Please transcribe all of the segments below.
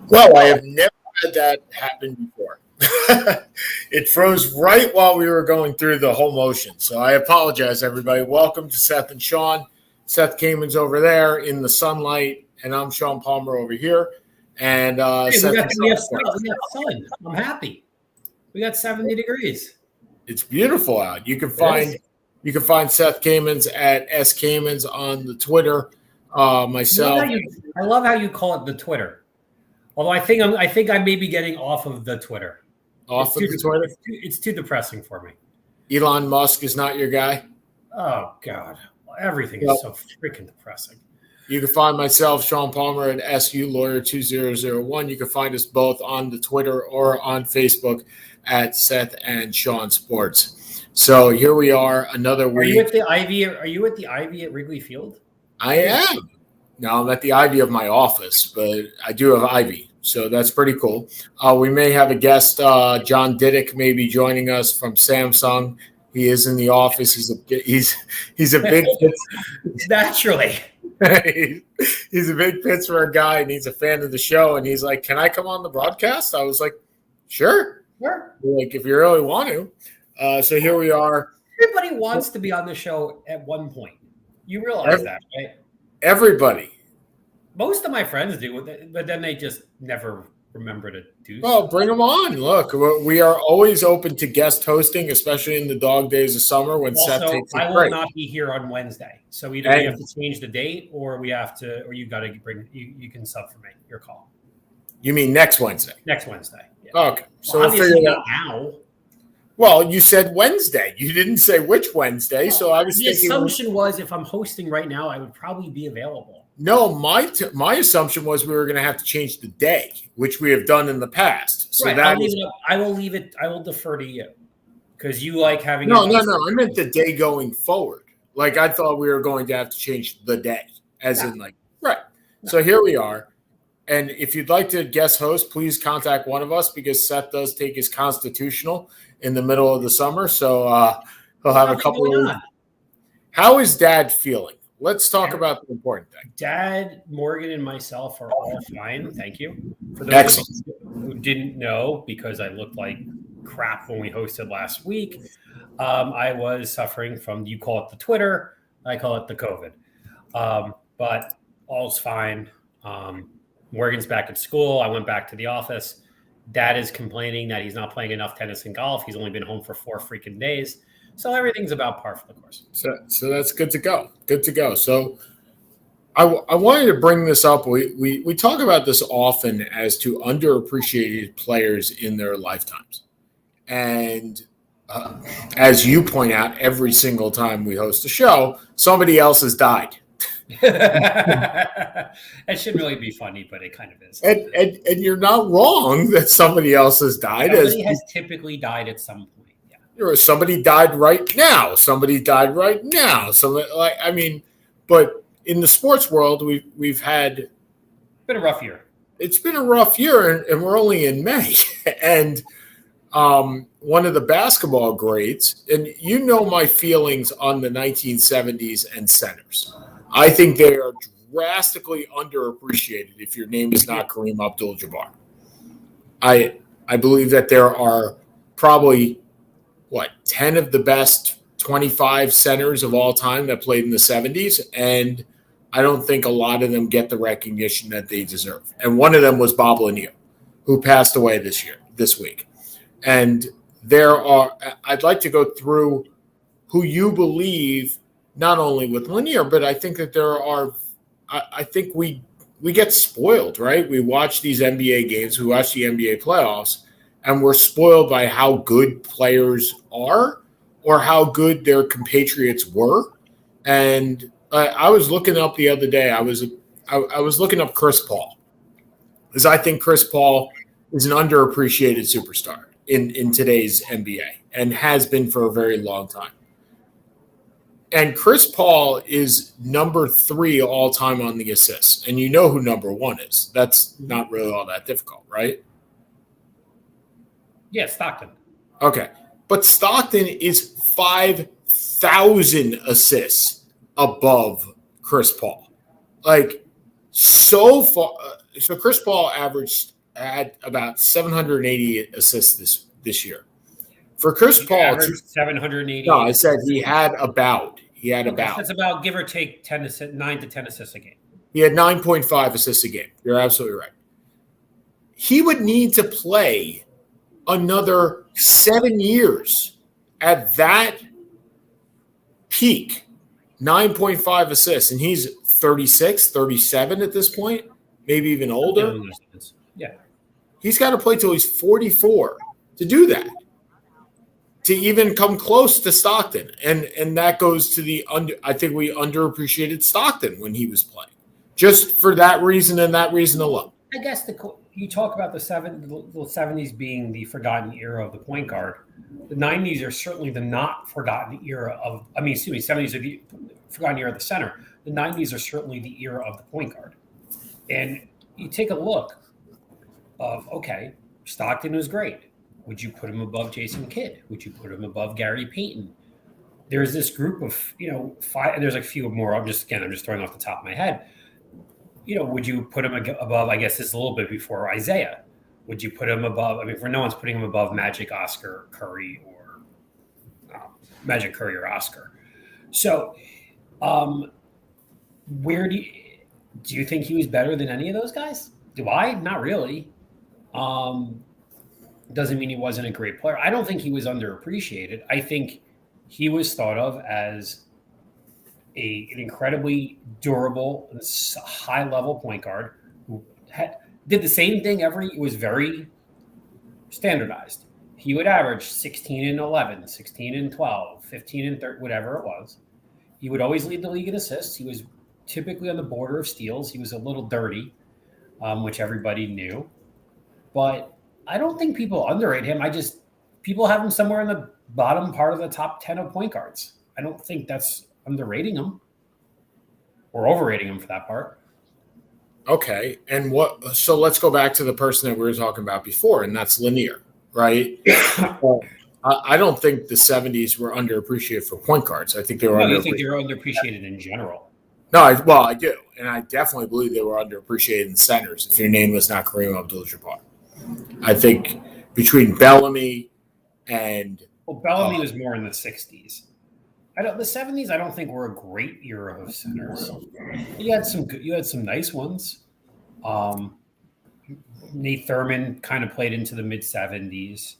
Well, I have never had that happen before. It froze right while we were going through the whole motion. So I apologize, everybody. Welcome to Seth and Sean. Seth Kamen's over there in the sunlight, and I'm Sean Palmer over here. And Hey, Seth we have sun. I'm happy. We got 70 degrees. It's beautiful out. You can find Seth Kamen's at S Kamen's on the Twitter. Myself. I love how you call it the Twitter. Although I think I may be getting off of the Twitter. Twitter? It's too depressing for me. Elon Musk is not your guy? Oh, God. Everything is so freaking depressing. You can find myself, Sean Palmer, at SU Lawyer 2001. You can find us both on the Twitter or on Facebook at Seth and Sean Sports. So here we are, another week. Are you at the Ivy at Wrigley Field? I am. Now I'm at the Ivy of my office, but I do have Ivy, so that's pretty cool. We may have a guest, John Diddick, may be joining us from Samsung. He is in the office. He's a big naturally. He's a big Pittsburgh guy, and he's a fan of the show. And he's like, "Can I come on the broadcast?" I was like, "Sure." Like if you really want to. So here we are. Everybody wants to be on the show at one point. You realize that, right? Everybody. Most of my friends do, but then they just never remember to do. Well, bring them on. Look, we are always open to guest hosting, especially in the dog days of summer when Seth takes a break. I will not be here on Wednesday, so either we have to change the date, or you got to bring. You can sub for me. Your call. You mean next Wednesday? Next Wednesday. Yeah. Okay, so we'll figure that out now. Well, you said Wednesday. You didn't say which Wednesday, so I was thinking. The assumption was if I'm hosting right now, I would probably be available. No, my assumption was we were going to have to change the day, which we have done in the past. So right. I will leave it. I will defer to you because you like having. No. I meant the day going forward. Like I thought we were going to have to change the day, as in like right. No. So here we are. And if you'd like to guest host, please contact one of us because Seth does take his constitutional in the middle of the summer. So he'll have a couple of. How is Dad feeling? Let's talk about the important thing. Dad, Morgan, and myself are all fine. Thank you. For those who didn't know, because I looked like crap when we hosted last week, I was suffering from, you call it the Twitter, I call it the COVID. But all's fine. Morgan's back at school. I went back to the office. Dad is complaining that he's not playing enough tennis and golf. He's only been home for 4 freaking days. So everything's about par for the course. So that's good to go. Good to go. So I wanted to bring this up. We talk about this often as to underappreciated players in their lifetimes. And as you point out, every single time we host a show, somebody else has died. That shouldn't really be funny, but it kind of is. And you're not wrong that somebody else has died. Somebody has typically died at some point. Somebody died right now. Somebody died right now. But in the sports world, we've had. It's been a rough year. It's been a rough year, and we're only in May. And one of the basketball greats, and you know my feelings on the 1970s and centers. I think they are drastically underappreciated if your name is not Kareem Abdul-Jabbar. I believe that there are probably 10 of the best 25 centers of all time that played in the 70s, and I don't think a lot of them get the recognition that they deserve. And one of them was Bob Lanier, who passed away this week. And I'd like to go through who you believe, not only with Lanier, but I think that I think we get spoiled, right? We watch these NBA games, we watch the NBA playoffs, and we're spoiled by how good players are or how good their compatriots were. And I was looking up the other day, I was looking up Chris Paul, because I think Chris Paul is an underappreciated superstar in today's NBA and has been for a very long time. And Chris Paul is number 3 all time on the assists. And you know who number 1 is. That's not really all that difficult, right? Yeah, Stockton. Okay. But Stockton is 5,000 assists above Chris Paul. Like, so far. So Chris Paul averaged had about 780 assists this year. For Chris Paul, 780. No, I said he had about. That's about give or take 9 to 10 assists a game. He had 9.5 assists a game. You're absolutely right. He would need to play another 7 years at that peak, 9.5 assists, and he's 36, 37 at this point, maybe even older. Yeah. He's got to play till he's 44 to do that, to even come close to Stockton. And that goes to I think we underappreciated Stockton when he was playing, just for that reason and that reason alone. I guess you talk about the 70s being the forgotten era of the point guard. The 90s are certainly the not forgotten era of, 70s are the forgotten era of the center. The 90s are certainly the era of the point guard. And you take a look of, okay, Stockton was great. Would you put him above Jason Kidd? Would you put him above Gary Payton? There's this group of, five, and there's a few more. I'm just throwing off the top of my head. Would you put him above, I guess this is a little bit before Isaiah. Would you put him above, no one's putting him above Magic, Oscar, Curry, or Magic, Curry, or Oscar. So where do you think he was better than any of those guys? Do I? Not really. Doesn't mean he wasn't a great player. I don't think he was underappreciated. I think he was thought of as an incredibly durable and high-level point guard who did the same thing it was very standardized. He would average 16 and 11, 16 and 12, 15 and 13, whatever it was. He would always lead the league in assists. He was typically on the border of steals. He was a little dirty, which everybody knew. But I don't think people underrate him. People have him somewhere in the bottom part of the top 10 of point guards. I don't think that's underrating him or overrating him for that part. Okay. And so let's go back to the person that we were talking about before, and that's Lanier, right? Well, I don't think the 70s were underappreciated for point guards. I think they were you think they were underappreciated in general? No, I do. And I definitely believe they were underappreciated in centers if your name was not Kareem Abdul-Jabbar. I think between Bellamy and Bellamy was more in the 60s. The 70s I don't think were a great era of centers. You had some nice ones. Nate Thurman kind of played into the mid 70s.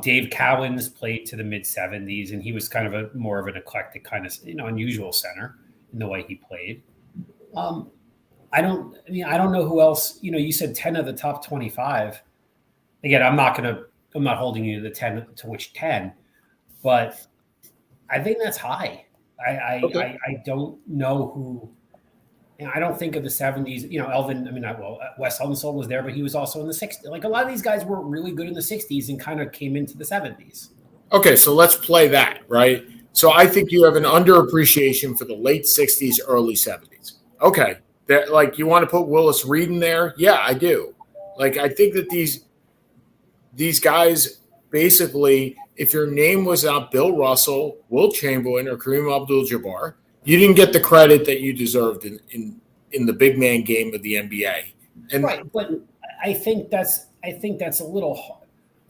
Dave Cowens played to the mid 70s, and he was kind of more of an eclectic kind of unusual center in the way he played. I don't know who else. You said 10 of the top 25. Again, I'm not holding you to the 10 to which 10, but I think that's high. I don't know who. I don't think of the 70s. Elvin. Wes Unseld was there, but he was also in the 60s. Like a lot of these guys were really good in the 60s and kind of came into the 70s. Okay, so let's play that, right? So I think you have an underappreciation for the late 60s, early 70s. Okay. That, you want to put Willis Reed in there? Yeah, I do. I think that these guys basically, if your name was not Bill Russell, Will Chamberlain, or Kareem Abdul-Jabbar, you didn't get the credit that you deserved in the big man game of the NBA. Right, but I think that's a little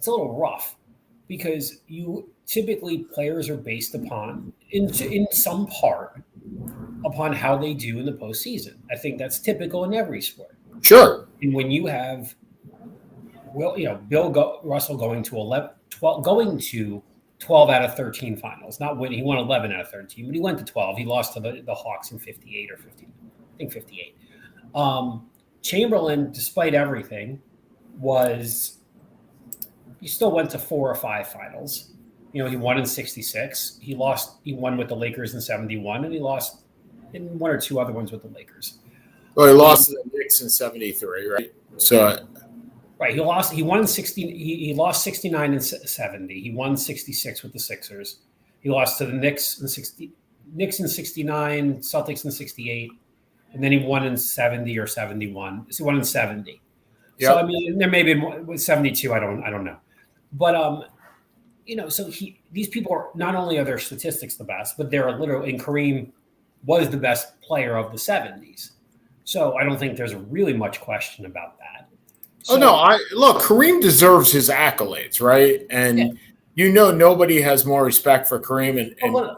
rough because typically players are based upon in some part upon how they do in the postseason. I think that's typical in every sport. Sure. And when you have, Bill Russell going to 12 out of 13 finals, not winning. He won 11 out of 13, but he went to 12. He lost to the Hawks in 58 or 15. I think 58. Chamberlain, despite everything, he still went to 4 or 5 finals. He won in 66. He won with the Lakers in 71, and he lost in 1 or 2 other ones with the Lakers. Well, he lost to the Knicks in 73, right? So, right, he lost. He won 60. He lost 69 and 70. He won 66 with the Sixers. He lost to the Knicks in 69, Celtics in 68, and then he won in 70 or 71. So he won in 70. Yep. So there may be with 72. I don't know, but so these people are not only are their statistics the best, but they're literally. And Kareem was the best player of the 70s. So I don't think there's really much question about that. Oh no, Kareem deserves his accolades, right? Yeah. And nobody has more respect for Kareem.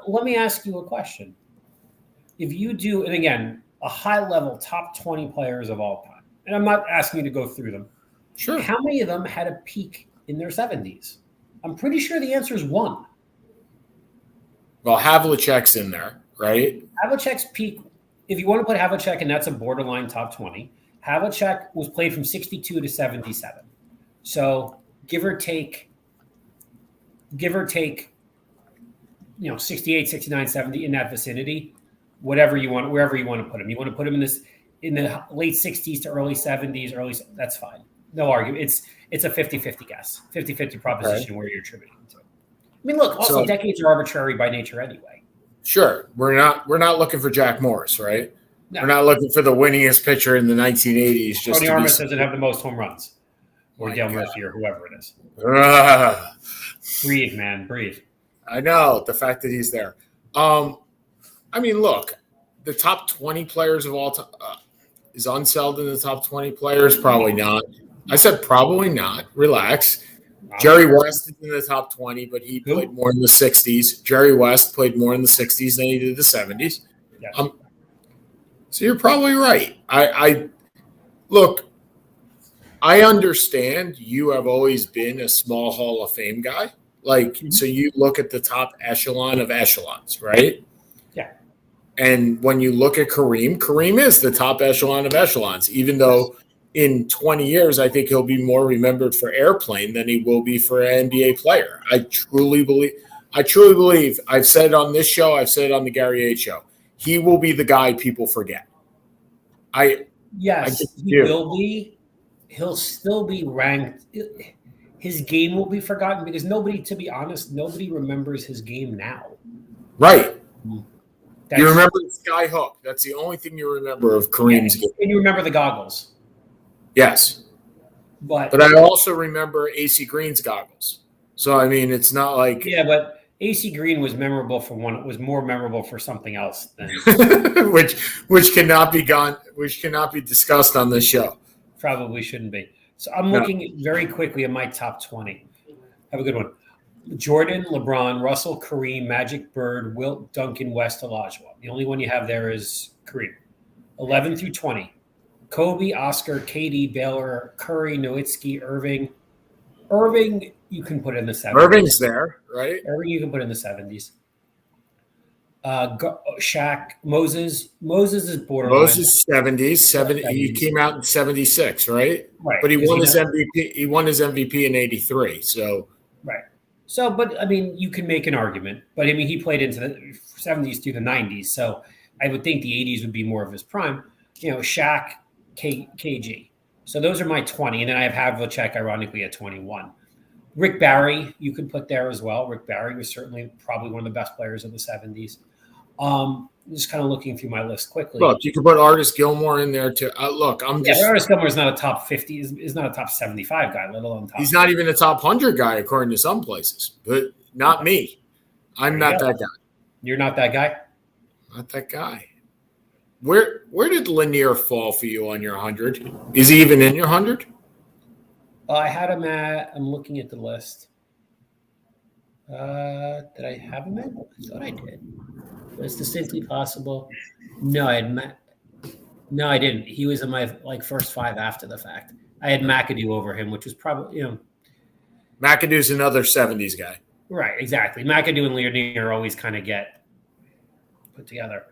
Let me ask you a question. If you do, and again, a high level top 20 players of all time, and I'm not asking you to go through them. Sure. How many of them had a peak in their 70s? I'm pretty sure the answer is one. Well, Havlicek's in there, right? Havlicek's peak, if you want to put Havlicek, and that's a borderline top 20, Havlicek was played from 62 to 77. So give or take, 68, 69, 70 in that vicinity, wherever you want to put him. You want to put him in the late 60s to early 70s, that's fine. No argument. It's a 50-50 guess, 50-50 proposition where you're attributing to. I mean, look, also decades are arbitrary by nature anyway. Sure. We're not looking for Jack Morris, right? No. We're not looking for the winningest pitcher in the 1980s. Tony Armas doesn't have the most home runs. Or Dale Murphy or whoever it is. Breathe, man. Breathe. I know. The fact that he's there. I mean, look, the top 20 players of all time, is Unseld in the top 20 players? Probably not. I said probably not. Relax. Jerry West is in the top 20, but he played more in the 60s. Jerry West played more in the 60s than he did the 70s. Yes. So you're probably right. I look, I understand you have always been a small Hall of Fame guy. So you look at the top echelon of echelons, right? Yeah. And when you look at Kareem is the top echelon of echelons, even though in 20 years, I think he'll be more remembered for Airplane than he will be for an NBA player. I truly believe. I've said it on this show. I've said it on the Gary H. show. He will be the guy people forget. He will be. He'll still be ranked. His game will be forgotten because to be honest, nobody remembers his game now. Right. You remember the sky hook. That's the only thing you remember of Kareem's game. And you remember the goggles. Yes. But I also remember AC Green's goggles. So, I mean, it's not like. Yeah, but AC Green was memorable for one. It was more memorable for something else than. which cannot be discussed on this show. Probably shouldn't be. So I'm looking very quickly at my top 20. Have a good one. Jordan, LeBron, Russell, Kareem, Magic, Bird, Wilt, Duncan, West, Olajuwon. The only one you have there is Kareem. 11 through 20. Kobe, Oscar, KD, Baylor, Curry, Nowitzki, Irving. Irving, you can put in the 70s. Irving's there, right? Irving, you can put in the 70s. Shaq, Moses is borderline. Moses 70s. 70. He came out in 76, right? Right. But he won his MVP. He won his MVP in 83. So right. So, but I mean, you can make an argument. But I mean, he played into the 70s through the 90s. So I would think the 80s would be more of his prime. Shaq, KG. So those are my 20. And then I have Havlicek, ironically, at 21. Rick Barry, you could put there as well. Rick Barry was certainly probably one of the best players of the 70s. Just kind of looking through my list quickly. Look, you could put Artis Gilmore in there too. Artis Gilmore is not a top 50. Is not a top 75 guy, let alone top. He's not even a top 100 guy according to some places, but not me. I'm not that guy. You're not that guy. Not that guy. Where did Lanier fall for you on your 100? Is he even in your 100? I had him at. I'm looking at the list. Did I have him at? I thought I did. It's distinctly possible. No, I didn't. He was in my first 5 after the fact. I had McAdoo over him, which was probably McAdoo's another 70s guy. Right, exactly. McAdoo and Lanier always kind of get put together.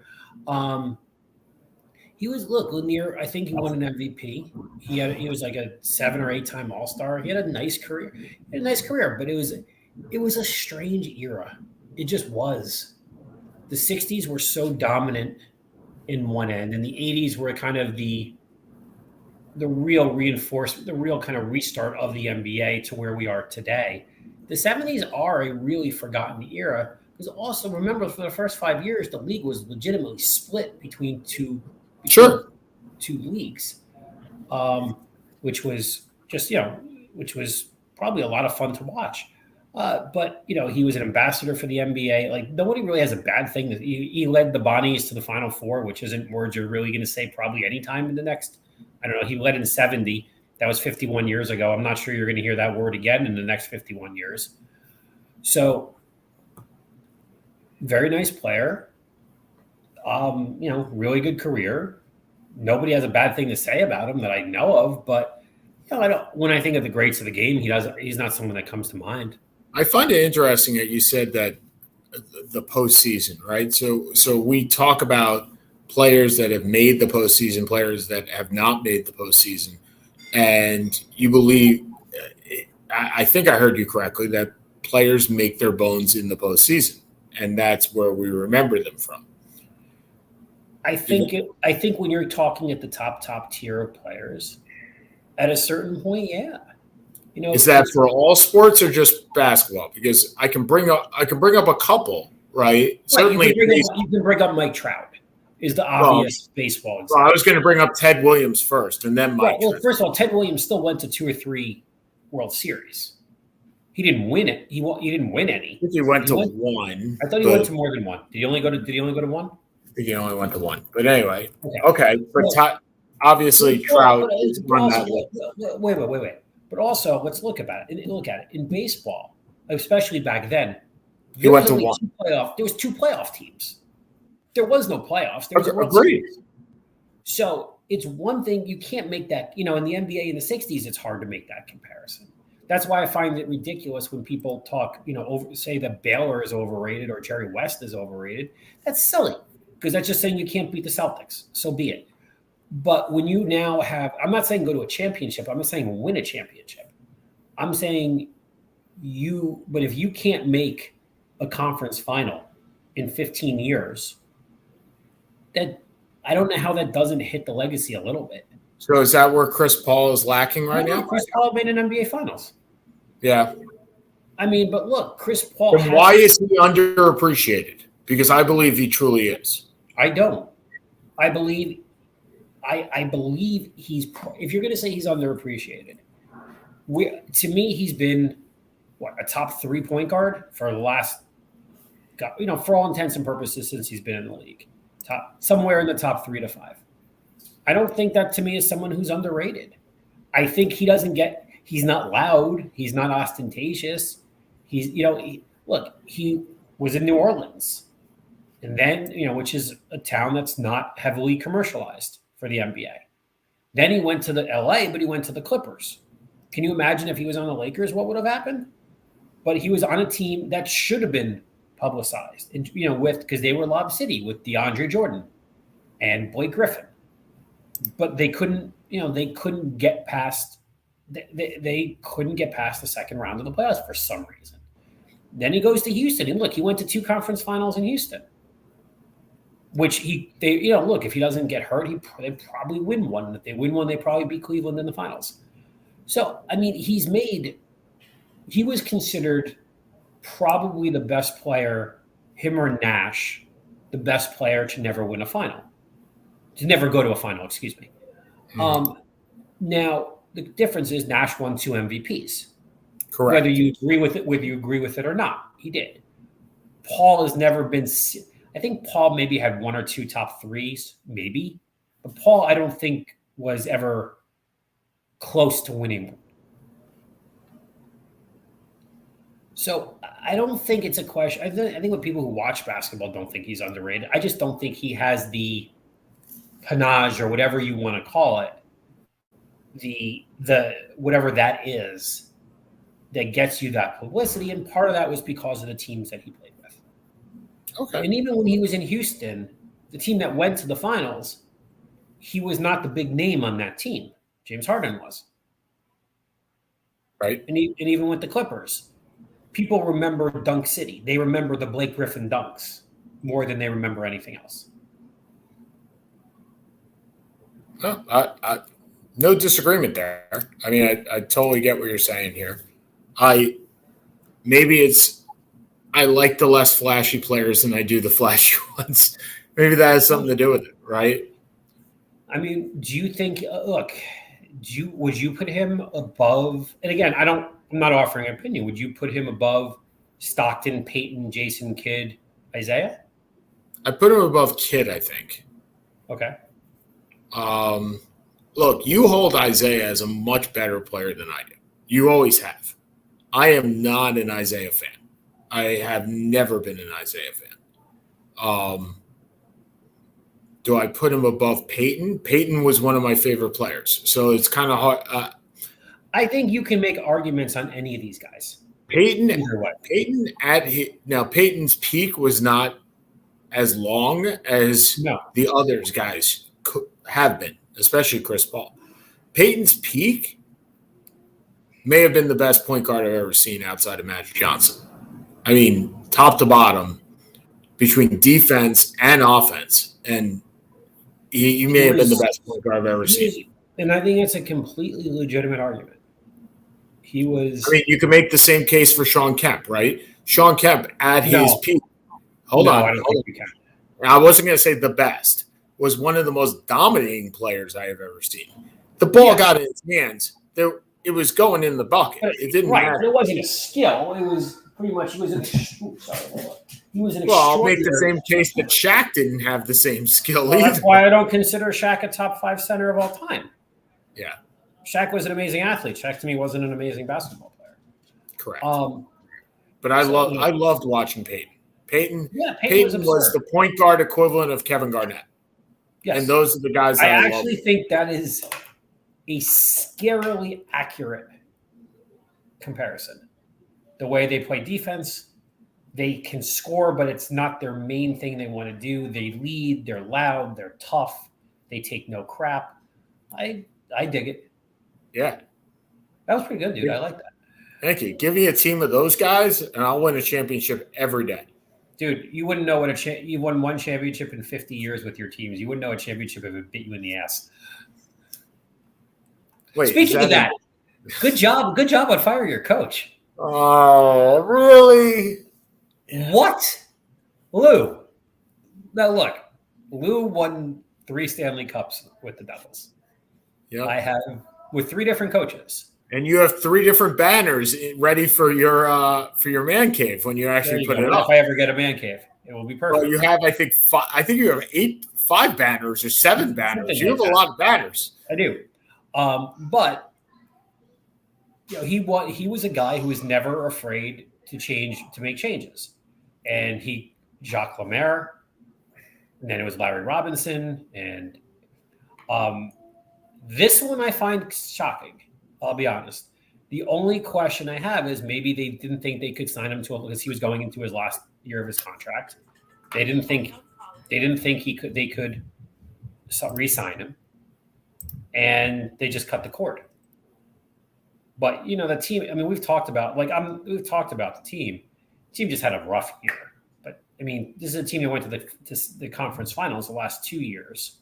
Lanier, I think he won an MVP. He was like a 7 or 8 time All-Star. He had a nice career. But it was a strange era. It just was. The 60s were so dominant in one end, and the 80s were kind of the real reinforcement, the real kind of restart of the NBA to where we are today. The 70s are a really forgotten era because also remember for the first 5 years, the league was legitimately split between two leagues, which was which was probably a lot of fun to watch. But he was an ambassador for the NBA. Like nobody really has a bad thing. He led the Bonnies to the Final Four, which isn't words you're really going to say probably anytime in the next. I don't know. He led in 70. That was 51 years ago. I'm not sure you're going to hear that word again in the next 51 years. So, very nice player. Really good career. Nobody has a bad thing to say about him that I know of, but I don't. When I think of the greats of the game, he's not someone that comes to mind. I find it interesting that you said that the postseason, right? So we talk about players that have made the postseason, players that have not made the postseason, and you believe. I think I heard you correctly that players make their bones in the postseason, and that's where we remember them from. I think when you're talking at the top tier of players, at a certain point, yeah. Is that for all sports or just basketball? Because I can bring up a couple, right? Certainly, you can bring up Mike Trout. Is the obvious baseball example. Well, I was going to bring up Ted Williams first, and then Mike. Well, first of all, Ted Williams still went to 2 or 3 World Series. He didn't win it. He didn't win any. I think he went to one. I thought he went to more than one. Did he only go to one? I think he only went to one. But anyway, okay. But obviously, Trout is run that way. Wait. But also, let's look at it. In baseball, especially back then, he went to one. There was 2 playoff teams. There was no playoffs. There was a World Series. So it's one thing you can't make that. In the NBA in the '60s, it's hard to make that comparison. That's why I find it ridiculous when people talk, say that Baylor is overrated or Jerry West is overrated. That's silly because that's just saying you can't beat the Celtics. So be it. But when you now have, I'm not saying go to a championship. I'm not saying win a championship. I'm saying but if you can't make a conference final in 15 years, that I don't know how that doesn't hit the legacy a little bit. So is that where Chris Paul is lacking right now? Chris Paul made an NBA Finals. Yeah. I mean, but look, Chris Paul. And why is he underappreciated? Because I believe he truly is. I don't. I believe he's. If you're going to say he's underappreciated, to me he's been a top 3 point guard for the last, for all intents and purposes since he's been in the league, somewhere in the top 3 to 5. I don't think that to me is someone who's underrated. I think he doesn't get. He's not loud. He's not ostentatious. He's he was in New Orleans, and then which is a town that's not heavily commercialized for the NBA. Then he went to the LA, but he went to the Clippers. Can you imagine if he was on the Lakers, what would have happened? But he was on a team that should have been publicized, and because they were Lob City with DeAndre Jordan and Blake Griffin. But they couldn't, they couldn't get past they couldn't get past the second round of the playoffs for some reason. Then he goes to Houston, and look, he went to 2 conference finals in Houston. Which if he doesn't get hurt, they probably win one. If they win one, they probably beat Cleveland in the finals. So, I mean, he was considered probably the best player, him or Nash, the best player to never win a final. To never go to a final, excuse me. Now, the difference is Nash won 2 MVPs. Correct. Whether you agree with it or not, he did. Paul has never been. I think Paul maybe had 1 or 2 top 3s, maybe. But Paul, I don't think was ever close to winning. So I don't think it's a question. I think what people who watch basketball don't think he's underrated. I just don't think he has the panache or whatever you want to call it, the whatever that is, that gets you that publicity. And part of that was because of the teams that he played with. Okay. And even when he was in Houston, the team that went to the finals, he was not the big name on that team. James Harden was. Right. And even with the Clippers, people remember Dunk City. They remember the Blake Griffin dunks more than they remember anything else. No, no disagreement there. I mean, I totally get what you're saying here. I like the less flashy players than I do the flashy ones. Maybe that has something to do with it, right? I mean, do you think? Would you put him above? And again, I'm not offering an opinion. Would you put him above Stockton, Peyton, Jason Kidd, Isaiah? I put him above Kidd, I think. Okay. look, you hold Isaiah as a much better player than I do. You always have. I am not an Isaiah fan. I have never been an Isaiah fan. Do I put him above Peyton? Peyton was one of my favorite players, so it's kind of hard. I think you can make arguments on any of these guys. Peyton's peak was not as long as the others guys have been, especially Chris Paul. Peyton's peak may have been the best point guard I've ever seen outside of Magic Johnson. I mean, top to bottom, between defense and offense, and he may have been the best point guard I've ever seen. And I think it's a completely legitimate argument. He was. I mean, you can make the same case for Sean Kemp, right? Sean Kemp at his peak. Hold on. I don't think you can. I wasn't going to say the best. Was one of the most dominating players I have ever seen. The ball got in his hands. It was going in the bucket. It didn't matter. It wasn't a skill. It was pretty much. He was an. Well, I'll make the same case that Shaq didn't have the same skill either. That's why I don't consider Shaq a top 5 center of all time. Yeah. Shaq was an amazing athlete. Shaq to me wasn't an amazing basketball player. Correct. But I loved watching Peyton. Peyton was the point guard equivalent of Kevin Garnett. Yes. And those are the guys that I actually think that is a scarily accurate comparison. The way they play defense, they can score, but it's not their main thing they want to do. They lead, they're loud, they're tough, they take no crap. I dig it. Yeah. That was pretty good, dude. I like that. Thank you. Give me a team of those guys, and I'll win a championship every day. Dude, you wouldn't know what you won one championship in 50 years with your teams. You wouldn't know a championship if it bit you in the ass. Wait, speaking of that, good job on firing your coach. Oh, really? What? Lou. Now look, Lou won 3 Stanley Cups with the Devils. Yeah. I have with 3 different coaches. And you have 3 different banners ready for your man cave when you actually put it up. If I ever get a man cave, it will be perfect. Well, you have, I think you have 5 banners or 7 banners. You have a lot of banners. I do. But he was a guy who was never afraid to make changes. And Jacques Lemaire, and then it was Larry Robinson, and this one I find shocking. I'll be honest. The only question I have is maybe they didn't think they could sign him because he was going into his last year of his contract. They didn't think they could re-sign him, and they just cut the cord. But the team. I mean, we've talked about the team. The team just had a rough year. But I mean, this is a team that went to the conference finals the last 2 years.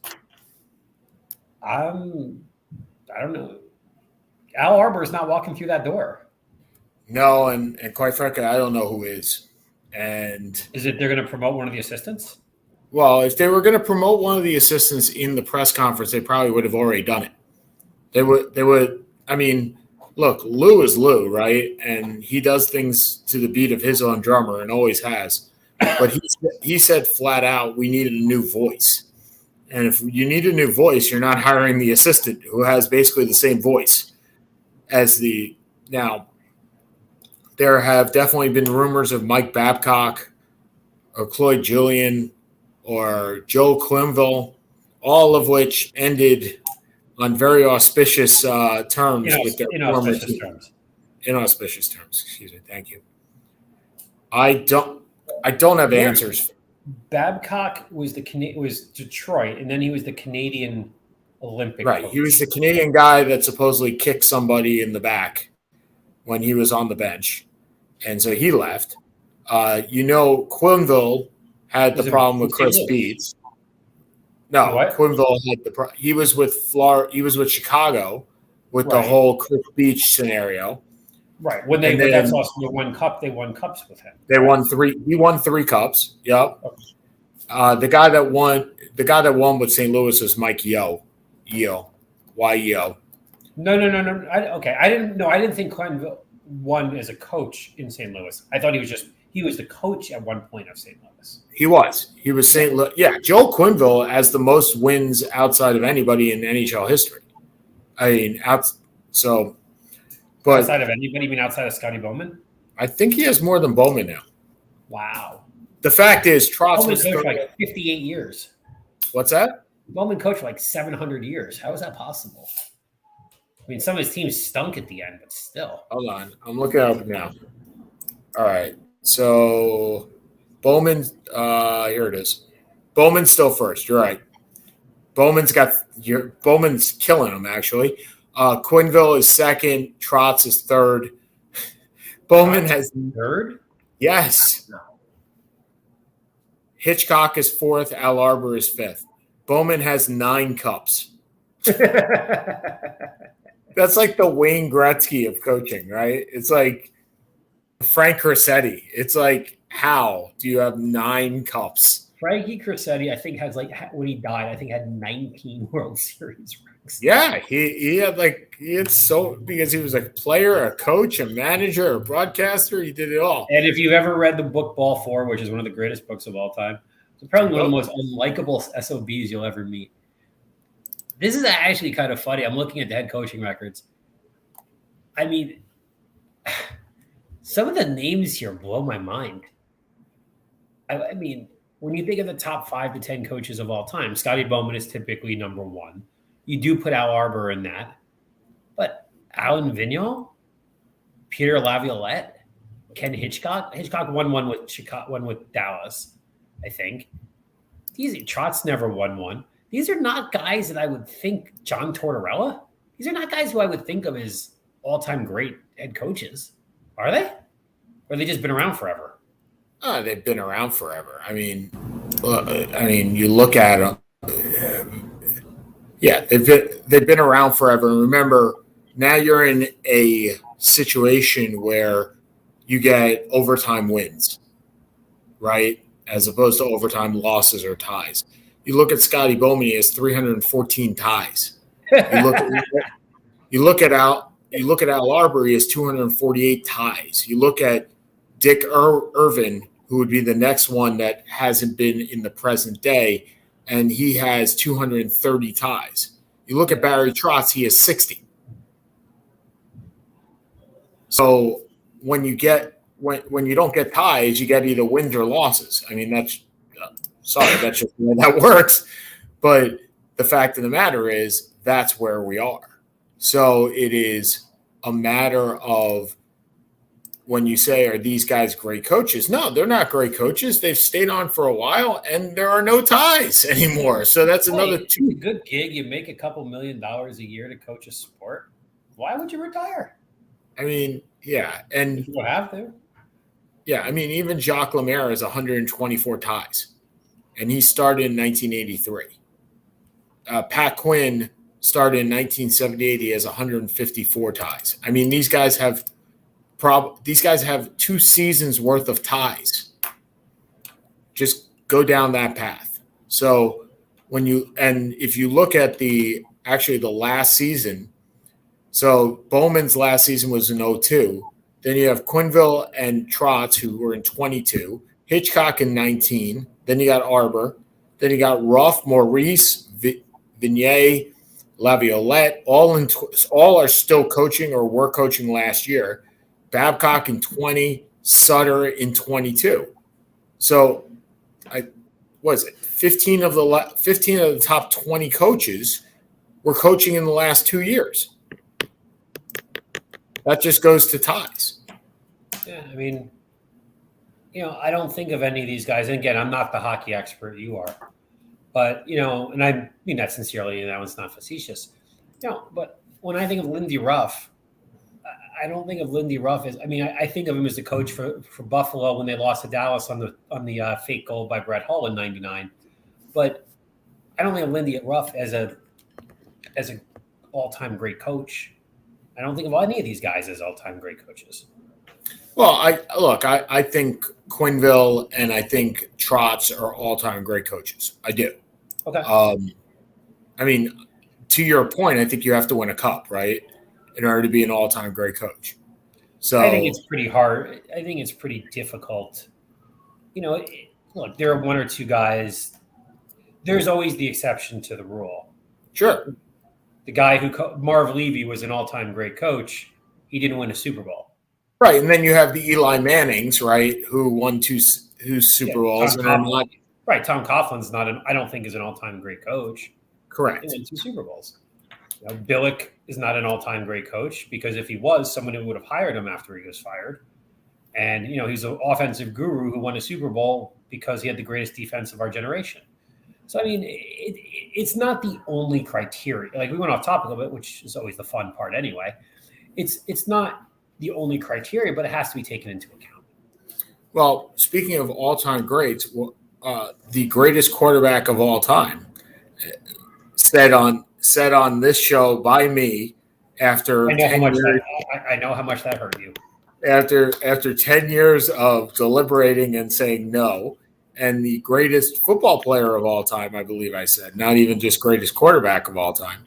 I don't know. Al Arbor is not walking through that door. No, and quite frankly, I don't know who is. And is it they're going to promote one of the assistants? Well, if they were going to promote one of the assistants in the press conference, they probably would have already done it. They would. I mean, look, Lou is Lou, right? And he does things to the beat of his own drummer and always has. But he said flat out, we needed a new voice. And if you need a new voice, you're not hiring the assistant who has basically the same voice as now. There have definitely been rumors of Mike Babcock or Cloyd Julian or Joe Quenneville, all of which ended on very auspicious terms with their former team. Inauspicious terms. Excuse me. Thank you. I don't have answers. Babcock was Detroit, and then he was the Canadian Olympic right. coach. He was the Canadian guy that supposedly kicked somebody in the back when he was on the bench, and so he left. Quenneville had the problem with Chris Beats. No, Quenneville had the problem. He was with Florida. He was with Chicago with the whole Chris Beach scenario. Right. When that's also the one cup. They won cups with him. They won 3. He won 3 cups. Yep. Okay. The guy that won with St. Louis was Mike Yeo. No. I didn't think Quenneville won as a coach in St. Louis. I thought he was the coach at one point of St. Louis. He was St. Louis. Yeah. Joe Quenneville has the most wins outside of anybody in NHL history. I mean, but outside of anybody, you mean outside of Scotty Bowman? I think he has more than Bowman now. Wow. The fact is, Trotz Bowman was coached for like 58 years. What's that? Bowman coached for like 700 years. How is that possible? I mean, some of his teams stunk at the end, but still. Hold on. I'm looking it up now. All right. So Bowman, here it is. Bowman's still first. You're right. Bowman's killing him, actually. Quinville is second. Trotz is third. Bowman has third? Yes. Hitchcock is fourth. Al Arbor is fifth. Bowman has 9 cups. That's like the Wayne Gretzky of coaching, right? It's like Frank Crissetti. It's like, how do you have 9 cups? Frankie Crissetti, I think, has when he died, I think had 19 World Series rings. Yeah, he had because he was a player, a coach, a manager, a broadcaster. He did it all. And if you've ever read the book Ball 4, which is one of the greatest books of all time, it's probably one of the most unlikable SOBs you'll ever meet. This is actually kind of funny. I'm looking at the head coaching records. I mean, some of the names here blow my mind. I mean, when you think of the top 5 to 10 coaches of all time, Scotty Bowman is typically number 1. You do put Al Arbor in that. But Alan Vigneault, Peter Laviolette, Ken Hitchcock. Hitchcock won one with Dallas, I think. Trotz never won one. These are not guys that I would think. John Tortorella. These are not guys who I would think of as all-time great head coaches. Are they? Or have they just been around forever? They've been around forever. I mean, you look at them. Yeah, they've been around forever. And remember, now you're in a situation where you get overtime wins, right? As opposed to overtime losses or ties. You look at Scotty Bowman, he has 314 ties. You look at Al Arbor, he has 248 ties. You look at Dick Irvin, who would be the next one that hasn't been in the present day, and he has 230 ties. You look at Barry Trotz, he has 60. So when you don't get ties, you get either wins or losses. I mean, that's just the way that works. But the fact of the matter is that's where we are. So it is a matter of when you say, are these guys great coaches? No, they're not great coaches. They've stayed on for a while, and there are no ties anymore. So that's another two. Good gig. You make a couple $1 million a year to coach a sport. Why would you retire? I mean, yeah. And you have to. Yeah, I mean, even Jacques Lemaire has 124 ties, and he started in 1983. Pat Quinn started in 1978. He has 154 ties. I mean, these guys have 2 seasons worth of ties. Just go down that path. So if you look at the last season, so Bowman's last season was in 2002. Then you have Quinville and Trotz, who were in 22, Hitchcock in 19. Then you got Arbor. Then you got Ruff, Maurice, Vignier, Laviolette. All are still coaching or were coaching last year. Babcock in 20, Sutter in 22. So, 15 of the top 20 coaches were coaching in the last 2 years. That just goes to ties. Yeah, I mean, I don't think of any of these guys. And again, I'm not the hockey expert you are. But, and I mean that sincerely, and that one's not facetious. But when I think of Lindy Ruff, I don't think of Lindy Ruff as. I mean, I think of him as the coach for Buffalo when they lost to Dallas on the fake goal by Brett Hull in '99. But I don't think of Lindy Ruff as an all-time great coach. I don't think of any of these guys as all-time great coaches. Well, I think Quinville and I think Trotz are all-time great coaches. I do. Okay. I mean, to your point, I think you have to win a cup, right, in order to be an all-time great coach. So I think it's pretty hard. I think it's pretty difficult. Look, there are 1 or 2 guys. There's always the exception to the rule. Sure. The guy Marv Levy was an all-time great coach. He didn't win a Super Bowl. Right, and then you have the Eli Mannings, right, who won two Super Bowls. Tom Coughlin's I don't think is an all-time great coach. Correct. He won 2 Super Bowls. Billick is not an all-time great coach because if he was, someone who would have hired him after he was fired. And, he's an offensive guru who won a Super Bowl because he had the greatest defense of our generation. So, I mean, it's not the only criteria. Like, we went off topic a bit, which is always the fun part anyway. It's not the only criteria, but it has to be taken into account. Well, speaking of all-time greats, the greatest quarterback of all time, said on this show by me after I know how much that hurt you. After 10 years of deliberating and saying no, and the greatest football player of all time, I believe I said, not even just greatest quarterback of all time.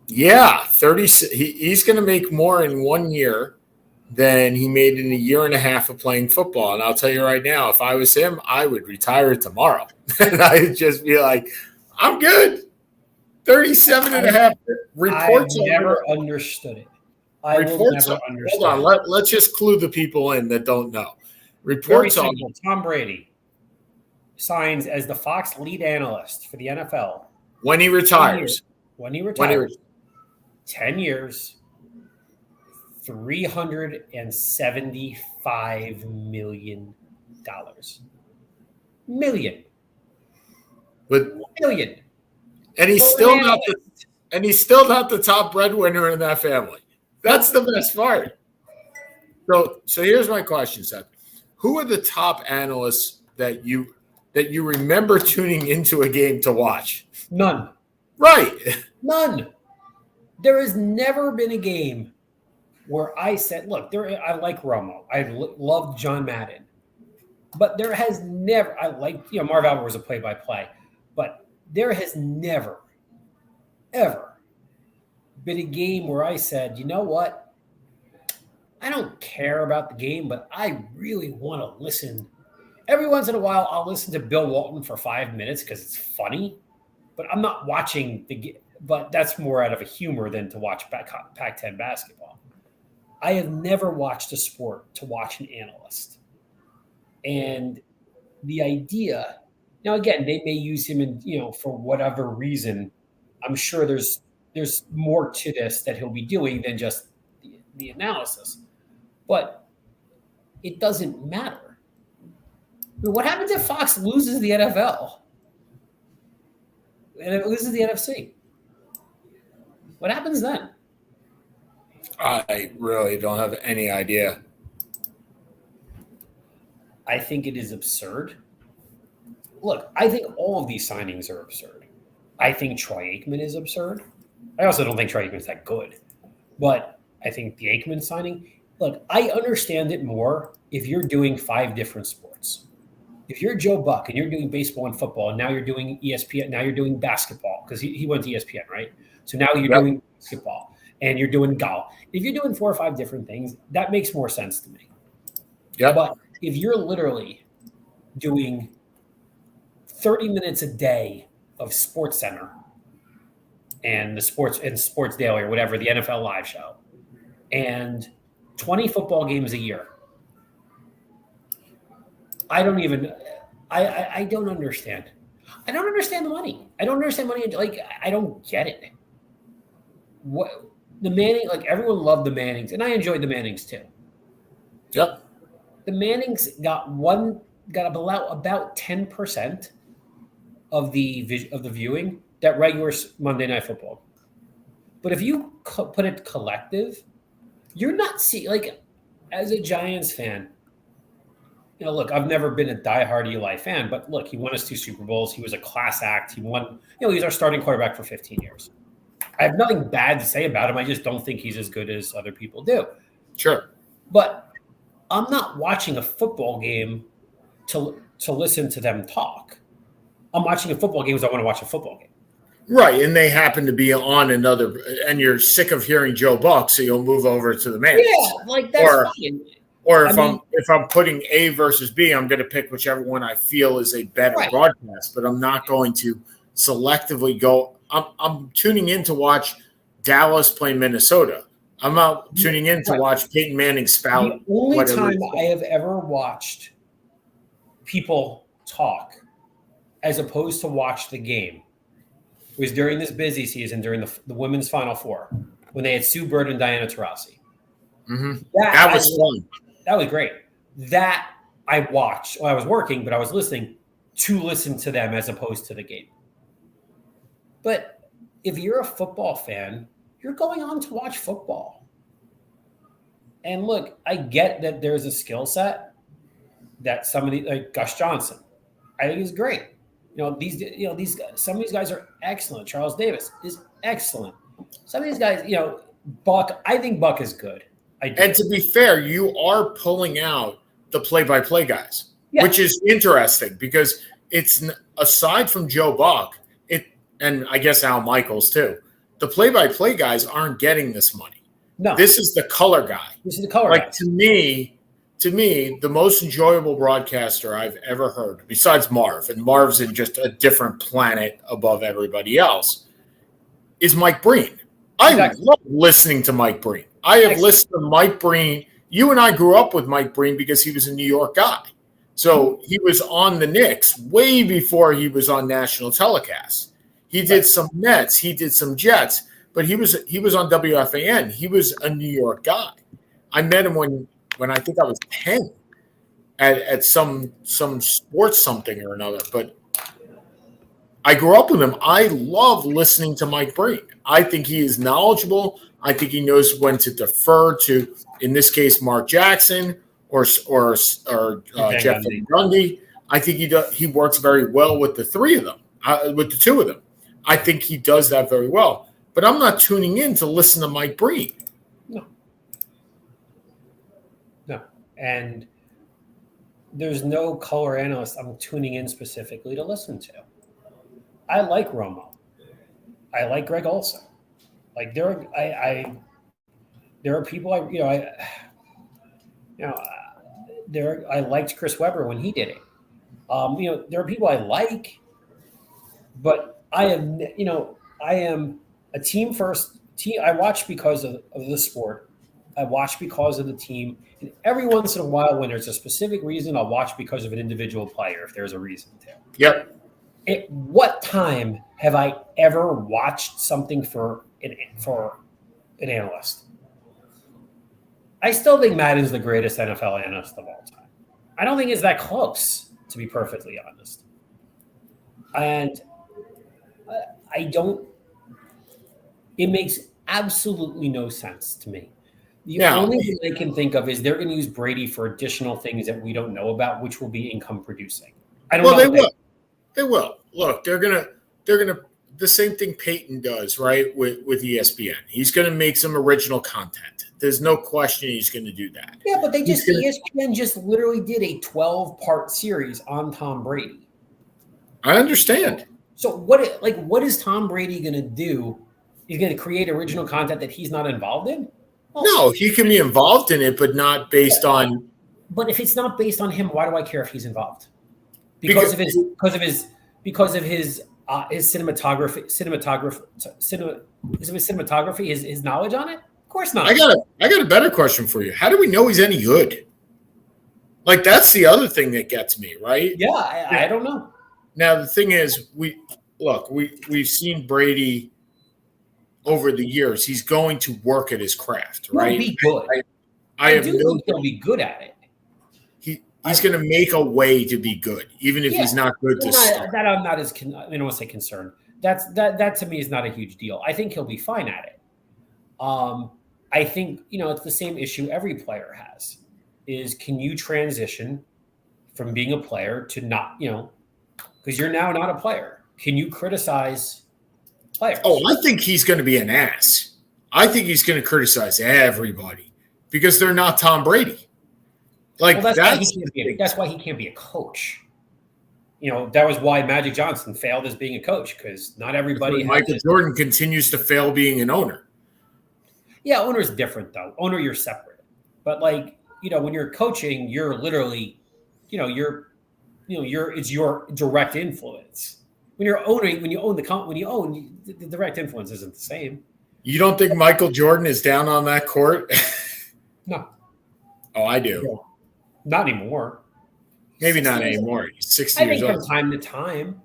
30. He's going to make more in 1 year than he made in a year and a half of playing football. And I'll tell you right now, if I was him, I would retire tomorrow. And I'd just be like, I'm good. 37 and a half reports. I never understood it. Hold on. Let's just clue the people in that don't know. Reports on Tom Brady signs as the Fox lead analyst for the NFL. When he retires. 10 years, $375 million. Million. And he's still not the top breadwinner in that family. That's the best part. So here's my question, Seth. Who are the top analysts that you remember tuning into a game to watch? None. Right. None. There has never been a game where I said, look, I like Romo. I loved John Madden. But there has never, Marv Albert was a play-by-play. But there has never, ever been a game where I said, you know what? I don't care about the game, but I really want to listen. Every once in a while, I'll listen to Bill Walton for 5 minutes because it's funny. But I'm not watching the game. But that's more out of a humor than to watch Pac-10 basketball. I have never watched a sport to watch an analyst. And the idea, now again, they may use him in, for whatever reason. I'm sure there's more to this that he'll be doing than just the analysis. But it doesn't matter. I mean, what happens if Fox loses the NFL? And it loses the NFC? What happens then? I really don't have any idea. I think it is absurd. Look, I think all of these signings are absurd. I think Troy Aikman is absurd. I also don't think Troy Aikman's that good. But I think the Aikman signing, look, I understand it more if you're doing 5 different sports. If you're Joe Buck and you're doing baseball and football, and now you're doing ESPN, now you're doing basketball, because he went to ESPN, right? So now you're doing basketball and you're doing golf. If you're doing 4 or 5 different things, that makes more sense to me. Yeah. But if you're literally doing 30 minutes a day of Sports Center and the Sports Daily or whatever, the NFL live show, and 20 football games a year, I don't understand. I don't understand the money. I don't understand money. I don't get it. What the Manning, everyone loved the Mannings, and I enjoyed the Mannings too. Yep. The Mannings got about 10% of the viewing that regular Monday Night Football. But if you put it collective, you're not seeing, as a Giants fan, look, I've never been a diehard Eli fan, but look, he won us 2 Super Bowls. He was a class act. He won, he's our starting quarterback for 15 years. I have nothing bad to say about him. I just don't think he's as good as other people do. Sure. But I'm not watching a football game to listen to them talk. I'm watching a football game because I want to watch a football game. Right, and they happen to be on another, and you're sick of hearing Joe Buck, so you'll move over to the Mannings. Yeah, that's fine. Or if I'm putting A versus B, I'm going to pick whichever one I feel is a better broadcast. But I'm not going to selectively go. I'm tuning in to watch Dallas play Minnesota. I'm not tuning in to watch Peyton Manning spout. The only time I have ever watched people talk as opposed to watch the game was during this busy season during the women's Final Four when they had Sue Bird and Diana Taurasi. Mm-hmm. That was fun. That was great. That I watched. Well, I was working, but I was listening to them as opposed to the game. But if you're a football fan, you're going on to watch football. And look, I get that there's a skill set that somebody like Gus Johnson, I think is great. These some of these guys are excellent. Charles Davis is excellent. Some of these guys, Buck, I think Buck is good. And to be fair, you are pulling out the play-by-play guys, which is interesting because it's aside from Joe Buck, and I guess Al Michaels too. The play-by-play guys aren't getting this money. No, this is the color guy. This is the color guy. To me, the most enjoyable broadcaster I've ever heard, besides Marv, and Marv's in just a different planet above everybody else, is Mike Breen. I love listening to Mike Breen. I have listened to Mike Breen. You and I grew up with Mike Breen because he was a New York guy. So he was on the Knicks way before he was on national telecasts. He did some Nets. He did some Jets. But he was on WFAN. He was a New York guy. I met him when I think I was 10 at some sports something or another. But I grew up with him. I love listening to Mike Breen. I think he is knowledgeable. I think he knows when to defer to, in this case, Mark Jackson or Jeff Van Gundy. I think he works very well with the three of them, with the two of them. I think he does that very well. But I'm not tuning in to listen to Mike Breen. No. And there's no color analyst I'm tuning in specifically to listen to. I like Romo. I like Greg Olson. Like there are people I liked Chris Webber when he did it. There are people I like, but I am a team first team. I watch because of the sport. I watch because of the team. And every once in a while, when there's a specific reason, I'll watch because of an individual player if there's a reason to. Yep. At what time have I ever watched something for an analyst? I still think Madden's the greatest NFL analyst of all time. I don't think it's that close, to be perfectly honest. And it makes absolutely no sense to me. The only thing I can think of is they're going to use Brady for additional things that we don't know about, which will be income producing. I don't know. They will. They will. Look, they're gonna the same thing Peyton does, right? With ESPN. He's gonna make some original content. There's no question he's gonna do that. Yeah, but ESPN just literally did a 12-part series on Tom Brady. I understand. So what is Tom Brady gonna do? He's gonna create original content that he's not involved in? Well, no, he can be involved in it, but not based on. But if it's not based on him, why do I care if he's involved? Because of his cinematography, his knowledge on it? Of course not. I got a better question for you. How do we know he's any good? Like that's the other thing that gets me, right? Yeah, I don't know. Now the thing is, we've seen Brady over the years. He's going to work at his craft, right? He'll be good. I do think he'll be good at it. He's going to make a way to be good, even if he's not good to start. That I'm not as I don't want to say concerned. That to me is not a huge deal. I think he'll be fine at it. I think it's the same issue every player has: is can you transition from being a player to not because you're now not a player. Can you criticize players? Oh, I think he's going to be an ass. I think he's going to criticize everybody because they're not Tom Brady. Like that's why he can't be a coach. That was why Magic Johnson failed as being a coach because not everybody. Michael Jordan continues to fail being an owner. Yeah, owner's different though. Owner, you're separate. But when you're coaching, you're literally, it's your direct influence. when you're owning, when you own the direct influence isn't the same. You don't think Michael Jordan is down on that court? No. Oh, I do. No. Not anymore. Maybe not anymore. He's 60 years old. From time to time.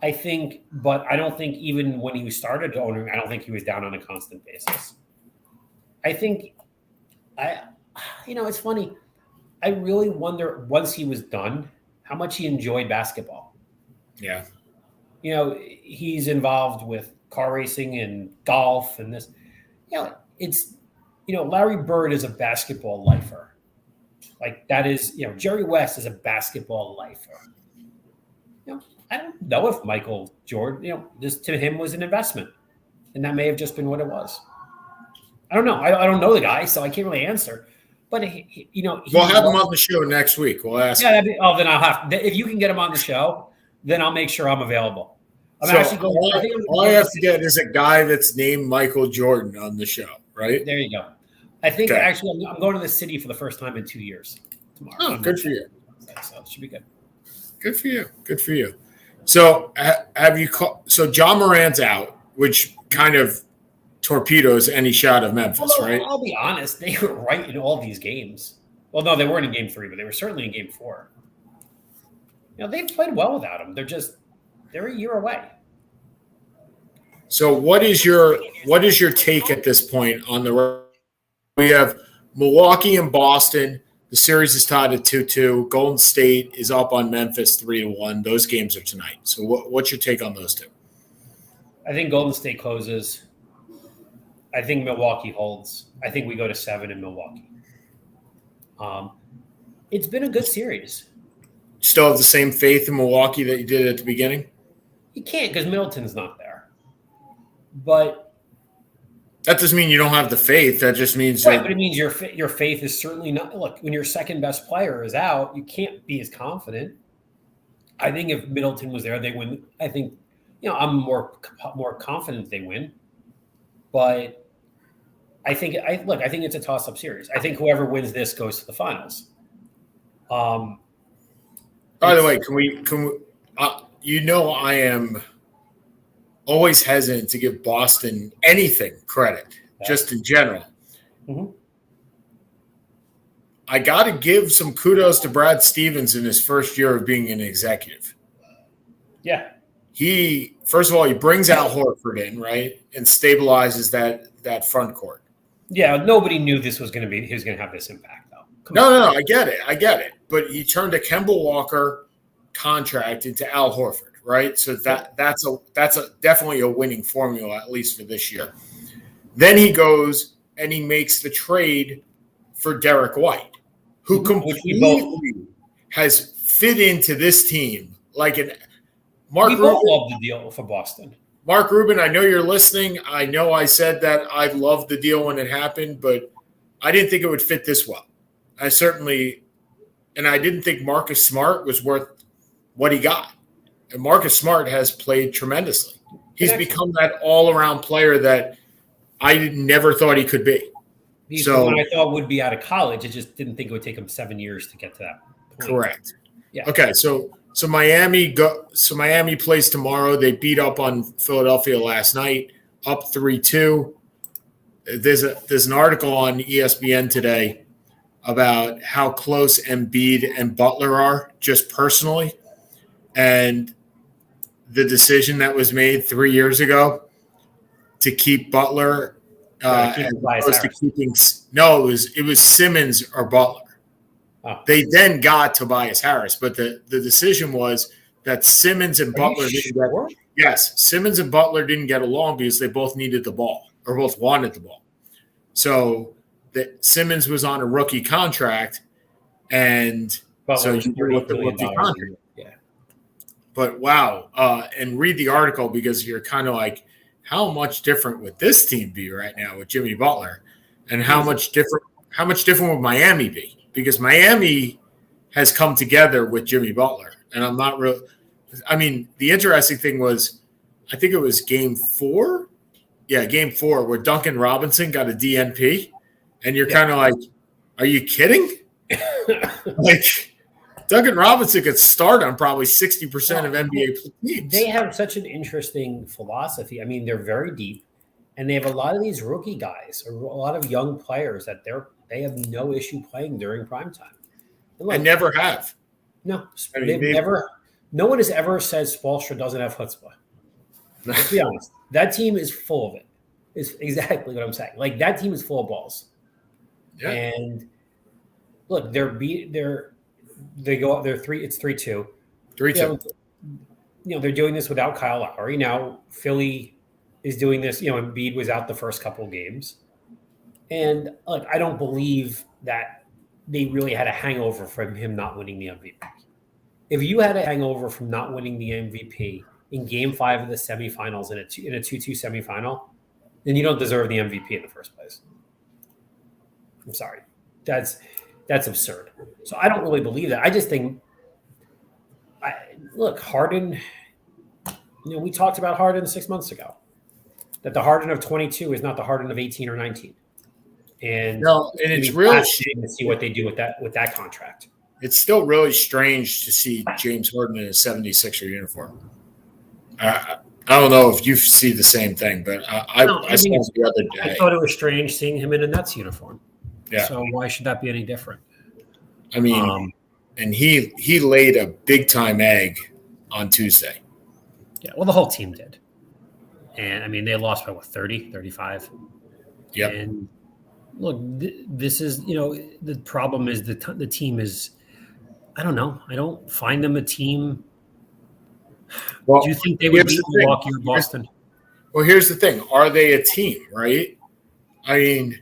I think, but I don't think even when he started owning, I don't think he was down on a constant basis. I think it's funny. I really wonder once he was done, how much he enjoyed basketball. Yeah. He's involved with car racing and golf and this. Larry Bird is a basketball lifer. Like that is, Jerry West is a basketball lifer. I don't know if Michael Jordan, this to him was an investment, and that may have just been what it was. I don't know. I don't know the guy, so I can't really answer. But we'll have him on the show next week. We'll ask. Yeah, then I'll have. If you can get him on the show, then I'll make sure I'm available. All I have to get is a guy that's named Michael Jordan on the show, right? There you go. I think actually I'm going to the city for the first time in 2 years tomorrow. Oh, good for you. So it should be good. Good for you. Good for you. So so John Morant's out, which kind of torpedoes any shot of Memphis, right? I'll be honest, they were right in all these games. Well, no, they weren't in Game 3, but they were certainly in Game 4. They've played well without him. They're a year away. So what is your take at this point on the? We have Milwaukee and Boston. The series is tied at 2-2. Golden State is up on Memphis 3-1. Those games are tonight. So what's your take on those two? I think Golden State closes. I think Milwaukee holds. I think we go to 7 in Milwaukee. It's been a good series. You still have the same faith in Milwaukee that you did at the beginning? You can't because Middleton's not there. But that doesn't mean you don't have the faith. That just means but it means your faith is certainly not. Look, when your second best player is out, you can't be as confident. I think if Middleton was there, they win. I think I'm more confident they win. But I think it's a toss-up series. I think whoever wins this goes to the finals. By the way, can we I am always hesitant to give Boston anything credit, just in general. Mm-hmm. I got to give some kudos to Brad Stevens in his first year of being an executive. Yeah. First of all, he brings Al Horford in, right, and stabilizes that front court. Yeah, nobody knew he was going to have this impact, though. No, I get it. But he turned a Kemba Walker contract into Al Horford. Right, so that's definitely a winning formula, at least for this year. Then he goes and he makes the trade for Derek White, who completely has fit into this team like an Mark. We both love the deal for Boston. Mark Rubin, I know you're listening. I know I said that I loved the deal when it happened, but I didn't think it would fit this well. I didn't think Marcus Smart was worth what he got. And Marcus Smart has played tremendously. He's become that all-around player that I never thought he could be. He's the one I thought would be out of college. I just didn't think it would take him 7 years to get to that point. Correct. Yeah. Okay, so Miami plays tomorrow. They beat up on Philadelphia last night, up 3-2. There's an article on ESPN today about how close Embiid and Butler are, just personally, and the decision that was made 3 years ago to keep Butler as opposed to keeping – no, it was Simmons or Butler. Oh. They then got Tobias Harris, but the decision was that Simmons and Butler Simmons and Butler didn't get along because they both needed the ball or both wanted the ball. So Simmons was on a rookie contract, and so you with the rookie contract. Yeah. But wow, and read the article because you're kind of like, how much different would this team be right now with Jimmy Butler, and how much different would Miami be? Because Miami has come together with Jimmy Butler, and I'm not real. I mean, the interesting thing was, I think it was Game 4. Yeah, Game 4 where Duncan Robinson got a DNP, and you're kind of like, are you kidding? Like, Duncan Robinson could start on probably 60% of NBA teams. They have such an interesting philosophy. I mean, they're very deep, and they have a lot of these rookie guys, a lot of young players that they have no issue playing during prime time. I never have. No, they've never. No one has ever said Spoelstra doesn't have chutzpah. Let's be honest. That team is full of it. Is exactly what I'm saying. Like that team is full of balls. Yeah. And look, they go up. They're 3. It's 3-2. 3-2. They're doing this without Kyle Lowry. Now Philly is doing this. Embiid was out the first couple of games, and like I don't believe that they really had a hangover from him not winning the MVP. If you had a hangover from not winning the MVP in Game 5 of the semifinals in a 2-2 semifinal, then you don't deserve the MVP in the first place. I'm sorry, that's absurd. So I don't really believe that. I just think, Harden. We talked about Harden 6 months ago. That the Harden of 22 is not the Harden of 18 or 19. And it's really to see what they do with that contract. It's still really strange to see James Harden in a 76er uniform. I don't know if you see the same thing, but I saw it the other day. I thought it was strange seeing him in a Nets uniform. Yeah. So why should that be any different? I mean, and he laid a big-time egg on Tuesday. Yeah, well, the whole team did. And, I mean, they lost by, 30, 35? Yep. And, look, this is, the problem is the team is – I don't know. I don't find them a team. Well, do you think they would beat Milwaukee or Boston? Well, here's the thing. Are they a team, right? I mean,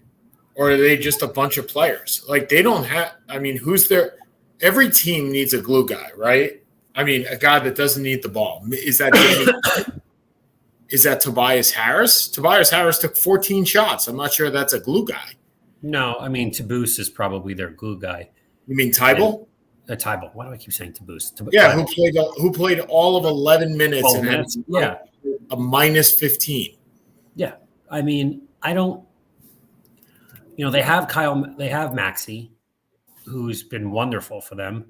or are they just a bunch of players? Like, they don't have – I mean, who's their – every team needs a glue guy, right? I mean, a guy that doesn't need the ball. Is that is that Tobias Harris? Tobias Harris took 14 shots. I'm not sure that's a glue guy. No, I mean, Taboose is probably their glue guy. You mean Tybal? Tybal. Why do I keep saying Taboose? Yeah, who played all of 11 minutes and had a minus 15. Yeah, I mean, I don't. They have they have Maxey, who's been wonderful for them.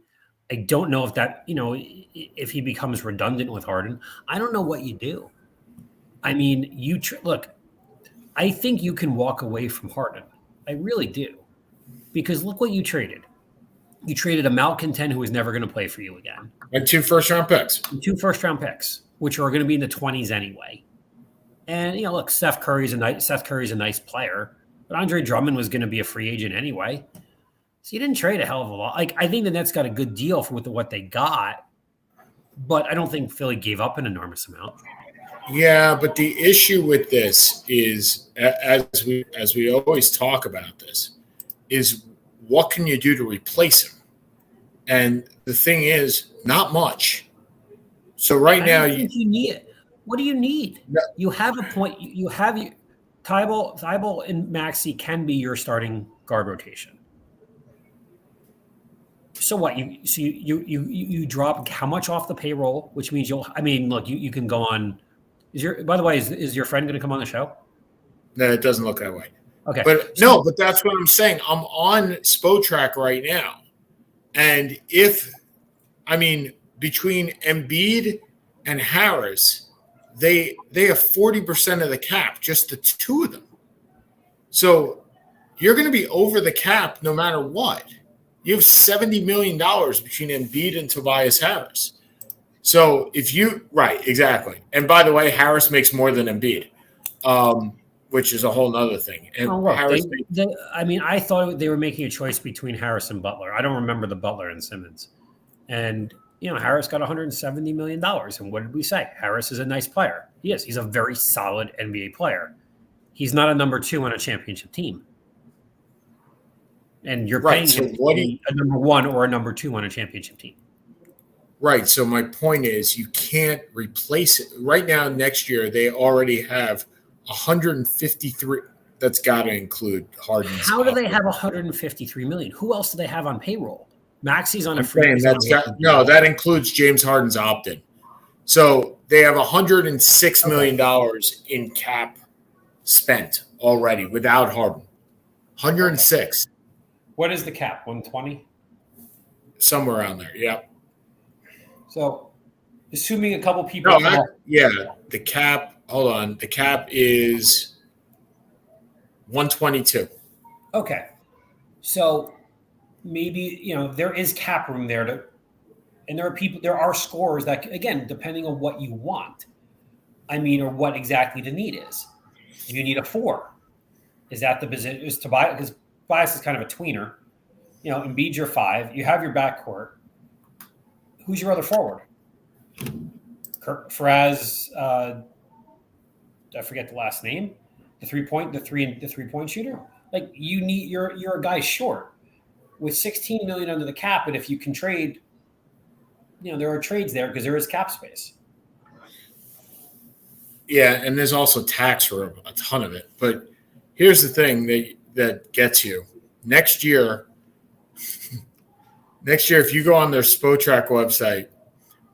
I don't know if that, if he becomes redundant with Harden. I don't know what you do. I mean, look, I think you can walk away from Harden. I really do. Because look what you traded. You traded a malcontent who is never going to play for you again. And 2 first-round picks. 2 first-round picks, which are going to be in the 20s anyway. And, look, Seth Curry's a nice player, but Andre Drummond was going to be a free agent anyway. So you didn't trade a hell of a lot. Like, I think the Nets got a good deal for what they got, but I don't think Philly gave up an enormous amount. Yeah, but the issue with this is, as we always talk about this, is what can you do to replace him? And the thing is, not much. So right now, you need it. What do you need? No. You have a point. You have Tybal and Maxey can be your starting guard rotation. So what? You drop how much off the payroll, which means look, you can go on. By the way, is your friend going to come on the show? No, it doesn't look that way. Okay. But that's what I'm saying. I'm on Spotrac right now. And between Embiid and Harris, they have 40% of the cap, just the 2 of them. So you're going to be over the cap no matter what. You have $70 million between Embiid and Tobias Harris. So right, exactly. And by the way, Harris makes more than Embiid, which is a whole other thing. And I thought they were making a choice between Harris and Butler. I don't remember the Butler and Simmons. And, Harris got $170 million. And what did we say? Harris is a nice player. He is. He's a very solid NBA player. He's not a number 2 on a championship team. And you're paying him to be a number 1 or a number 2 on a championship team. Right. So my point is you can't replace it. Right now, next year, they already have 153. That's got to include Harden's. How do they have 153 million? Who else do they have on payroll? Maxey's on a free. That includes James Harden's opt-in. So they have $106 million in cap spent already without Harden. 106. What is the cap? 120? somewhere around there. Yeah. So, assuming a couple people. The cap. Hold on. The cap is 122. Okay. So maybe there is cap room there and there are scores that, again, depending on what you want. I mean, or what exactly the need is. Do you need a 4? Is that the position? Is Tobias, because Tobias is kind of a tweener. Embiid's your 5. You have your backcourt. Who's your other forward? Faraz, I forget the last name. The 3-point shooter. Like, you're a guy short with $16 million under the cap, and if you can trade, there are trades there because there is cap space. Yeah, and there's also tax room, a ton of it. But here's the thing that gets you. Next year, if you go on their Spotrac website,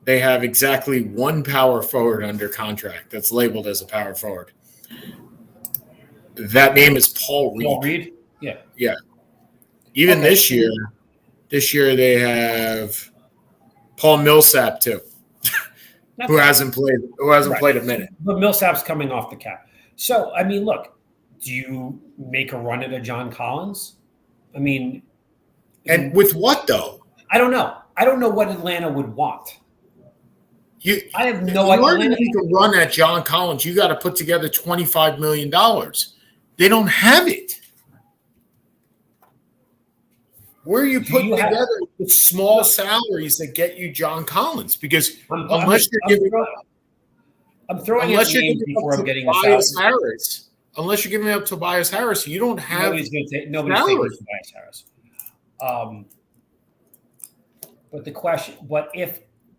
they have exactly one power forward under contract that's labeled as a power forward. That name is Paul Reed. Paul Reed? Yeah. Yeah. Even this year they have Paul Millsap too. Who hasn't played a minute. But Millsap's coming off the cap. So, I mean, look, do you make a run at a John Collins? I mean, and with what though? I don't know. I don't know what Atlanta would want. I have no idea. In order to make a run at John Collins, you got to put together $25 million. They don't have it. Where are you putting together the small salaries that get you John Collins? Because unless you're giving up Tobias Harris, you don't have nobody's taking Tobias Harris. But the question,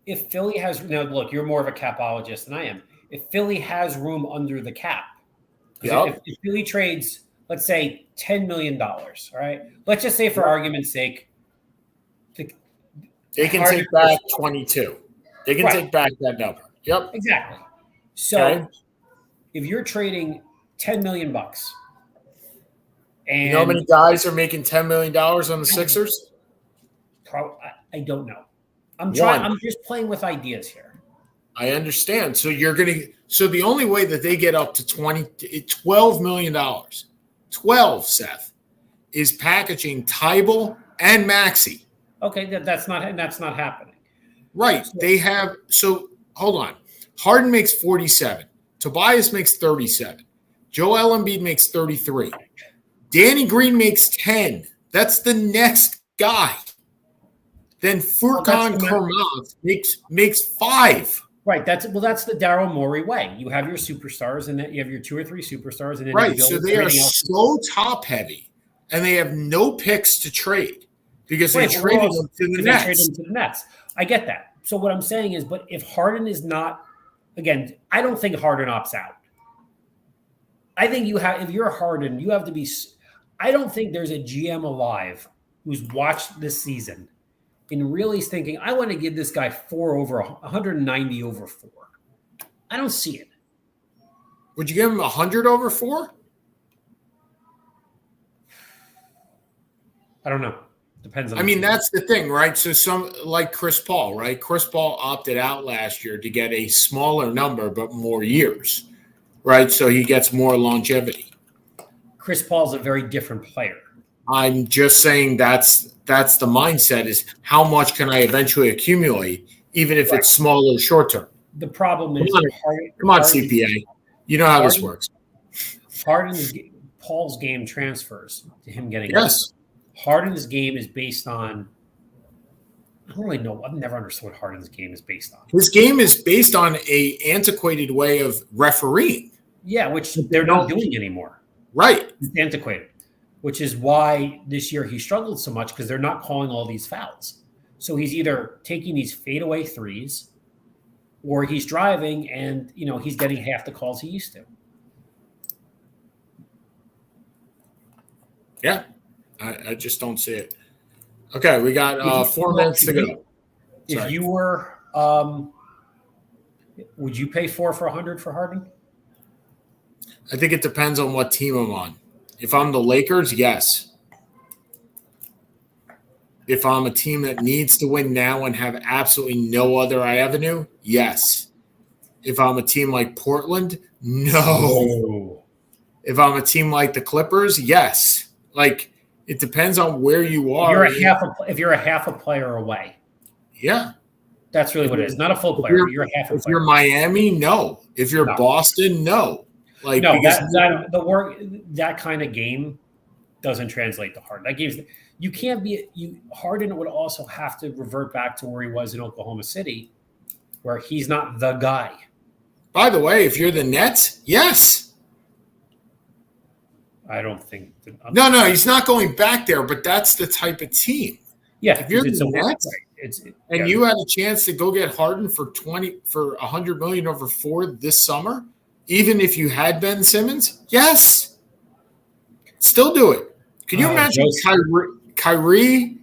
if Philly has look, you're more of a capologist than I am. If Philly has room under the cap, if Philly trades, let's say $10 million, all right? Let's just say, for argument's sake, they can take back 22. They can take back that number. Yep. Exactly. So if you're trading $10 million, and you know how many guys are making $10 million on the Sixers? I don't know. I'm just playing with ideas here. I understand. So the only way that they get up to $12 million, 12, Seth, is packaging Tybal and Maxey. Okay, that's not happening. Right. Hold on. Harden makes 47. Tobias makes 37. Joel Embiid makes 33. Danny Green makes 10. That's the next guy. Then Furkan Korkmaz makes 5. Right. That's the Daryl Morey way. You have your superstars, and then you have your 2 or 3 superstars, and then right. So they are so top heavy, and they have no picks to trade because they traded them to the Nets. I get that. So what I'm saying is, but if Harden is not, again, I don't think Harden opts out. I think if you're Harden, you have to be. I don't think there's a GM alive who's watched this season and really is thinking, I want to give this guy 190 over 4. I don't see it. Would you give him 100 over 4? I don't know. Depends on. That's the thing, right? So some like Chris Paul, right? Chris Paul opted out last year to get a smaller number but more years, right? So he gets more longevity. Chris Paul's a very different player. I'm just saying that's the mindset is how much can I eventually accumulate, even if it's small or short term. The problem is come on, CPA. You know how this works. Paul's game transfers to him getting yes. Harden's game is based on. I don't really know. I've never understood what Harden's game is based on. His game is based on a antiquated way of refereeing. Yeah, which they're not doing anymore. Right. It's antiquated, which is why this year he struggled so much because they're not calling all these fouls. So he's either taking these fadeaway threes or he's driving and, he's getting half the calls he used to. Yeah. I just don't see it. Okay, we got 4 minutes to go. If you were, would you pay 4 for 100 for Harden? I think it depends on what team I'm on. If I'm the Lakers, yes. If I'm a team that needs to win now and have absolutely no other avenue, yes. If I'm a team like Portland, no. If I'm a team like the Clippers, yes. Like, it depends on where you are. If you're a half a player away. Yeah. That's really what it is. Not a full player. You're a half a player. If you're Miami, no. If you're Boston, no. Like, no, because that kind of game doesn't translate to Harden. That game's you can't be Harden would also have to revert back to where he was in Oklahoma City, where he's not the guy. By the way, if you're the Nets, yes. I don't think. No, he's not going back there, but that's the type of team. Yeah, if you're the Nets, you had a chance to go get Harden for $100 million over 4 this summer, even if you had Ben Simmons, yes, still do it. Can you imagine Kyrie,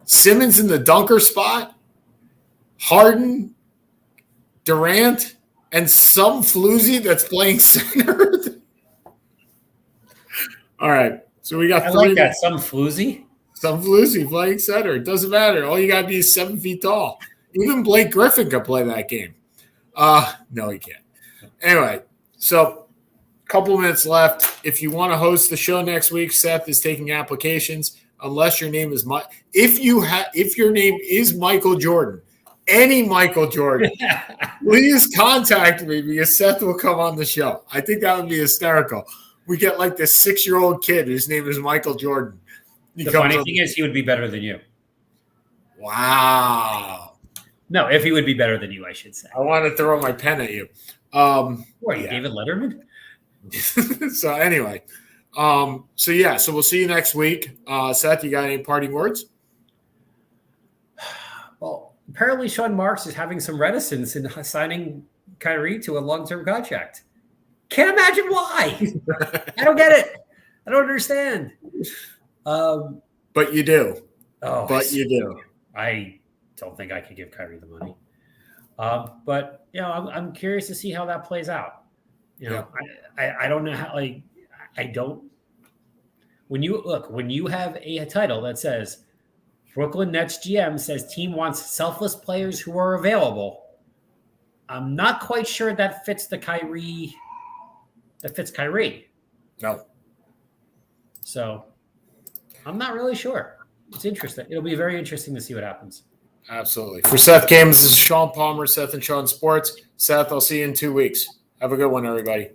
Simmons in the dunker spot, Harden, Durant, and some floozy that's playing center? All right, so we got. I like that some floozy. Some floozy playing center. It doesn't matter. All you got to be is 7 feet tall. Even Blake Griffin could play that game. No, he can't. Anyway, so a couple minutes left. If you want to host the show next week, Seth is taking applications. Unless your name is if your name is Michael Jordan, any Michael Jordan, please contact me because Seth will come on the show. I think that would be hysterical. We get like this 6-year-old kid whose name is Michael Jordan. The funny thing is he would be better than you. Wow. No, if he would be better than you, I should say. I want to throw my pen at you. What are you, David Letterman? So anyway, so we'll see you next week. Seth, you got any parting words? Well, apparently Sean Marks is having some reticence in signing Kyrie to a long-term contract. Can't imagine why. I don't get it. I don't understand. But you do. You do. I don't think I could give Kyrie the money. But I'm curious to see how that plays out. I don't know how. I don't. When you have a title that says Brooklyn Nets GM says team wants selfless players who are available, I'm not quite sure that fits the Kyrie. That fits Kyrie. No. So I'm not really sure. It's interesting. It'll be very interesting to see what happens. Absolutely. For Seth Games, this is Sean Palmer, Seth and Sean Sports. Seth, I'll see you in 2 weeks. Have a good one, everybody.